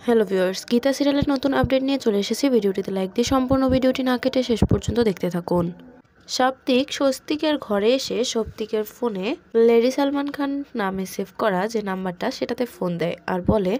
Hello viewers, Gita সিরিয়ালের নতুন update নিয়ে চলে এসেছি। ভিডিওটিতে লাইক দিয়ে সম্পূর্ণ ভিডিওটি না কেটে শেষ পর্যন্ত দেখতে থাকুন। সাপ্তিক স্বস্তিকের ঘরে এসে স্বস্তিকের ফোনে লেডি সালমান খান নামে সেভ করা যে নাম্বারটা সেটাতে ফোন দেয় আর বলে,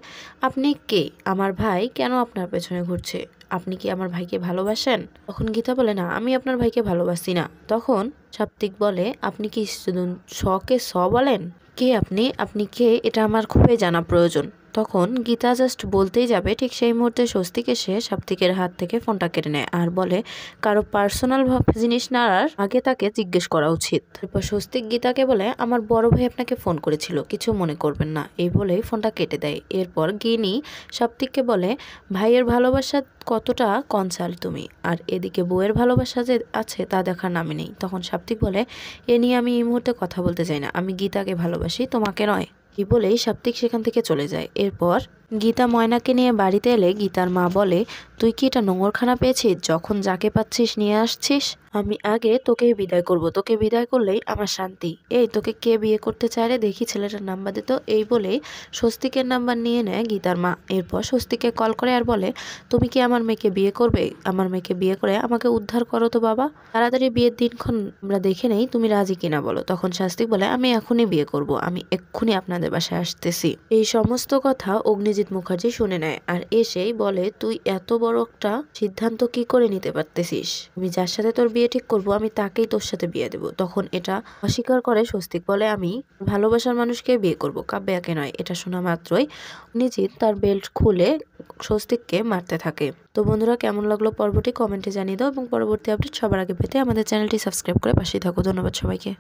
আপনি কে? আমার ভাই কেন আপনার পেছনে ঘুরছে? আপনি কি আমার ভাইকে ভালোবাসেন? তখন গীতা বলে, না, আমি আপনার ভাইকে ভালোবাসি না। তখন সাপ্তিক বলে, আপনি কি শুধু শকে বলেন? কে আপনি? আপনি কে? এটা আমার খুবই জানা প্রয়োজন। তখন গীতা জাস্ট বলতেই যাবে, ঠিক সেই মুহূর্তে স্বস্তিক এসে সাপ্তিকের হাত থেকে ফোনটা কেড়ে নেয় আর বলে, কারো পার্সোনাল জিনিস নাড়ার আগে তাকে জিজ্ঞেস করা উচিত। এরপর স্বস্তিক গীতাকে বলে, আমার বড় ভাই আপনাকে ফোন করেছিল, কিছু মনে করবেন না, এই বলেই ফোনটা কেটে দেয়। এরপর গিনি সাপ্তিককে বলে, ভাইয়ের ভালোবাসা কতটা কনসাল তুমি, আর এদিকে বউয়ের ভালোবাসা যে আছে তা দেখার নামে নেই। তখন সাপ্তিক বলে, এ নিয়ে আমি এই মুহূর্তে কথা বলতে চাই না, আমি গীতাকে ভালোবাসি, তোমাকে নয়। এই বলেই সাপ্তিক সেখান থেকে চলে যায়। এরপর গীতা ময়নাকে নিয়ে বাড়িতে এলে গীতার মা বলে, তুই কি এটা নোংরখানা পেয়েছিস? যখন যাকে পাচ্ছিস নিয়ে আসছিস। আমি আগে তোকেই বিদায় করব, তোকে বিদায় করলেই আমার শান্তি। এই তোকে কে বিয়ে করতে চায় রে? দেখি ছেলেটার নাম্বার দিত। এই বলেই স্বস্তিকের নাম্বার নিয়ে নেয় গীতার মা। এরপর স্বস্তিককে কল করে আর বলে, তুমি কি আমার মেয়েকে বিয়ে করবে? আমার মেয়েকে বিয়ে করে আমাকে উদ্ধার করো তো বাবা, তাড়াতাড়ি বিয়ের দিনক্ষণ আমরা দেখে নেই, তুমি রাজি কিনা বলো। তখন স্বস্তিক বলে, আমি এখনই বিয়ে করব, আমি এক্ষুনি আপনাদের বাসায় আসতেছি। এই সমস্ত কথা অগ্নিজিৎ মুখার্জি শুনে নেয় আর এসেই বলে, তুই এত বড় একটা সিদ্ধান্ত কি করে নিতে পারতেছিস? আমি যার সাথে তোর বিয়ে ঠিক করব আমি তাকেই তোর সাথে বিয়ে দেব। তখন এটা অস্বীকার করে স্বস্তিক, বলে, আমি ভালোবাসার মানুষকে বিয়ে করব, কাব্যাকে নয়। এটা শোনা মাত্রই অগ্নিজিৎ তার বেল্ট খুলে স্বস্তিককে মারতে থাকে। তো বন্ধুরা, কেমন লাগলো পর্বটি কমেন্টে জানিয়ে দাও এবং পরবর্তী আপডেট সবার আগে পেতে আমাদের চ্যানেলটি সাবস্ক্রাইব করে পাশেই থাকো। ধন্যবাদ সবাইকে।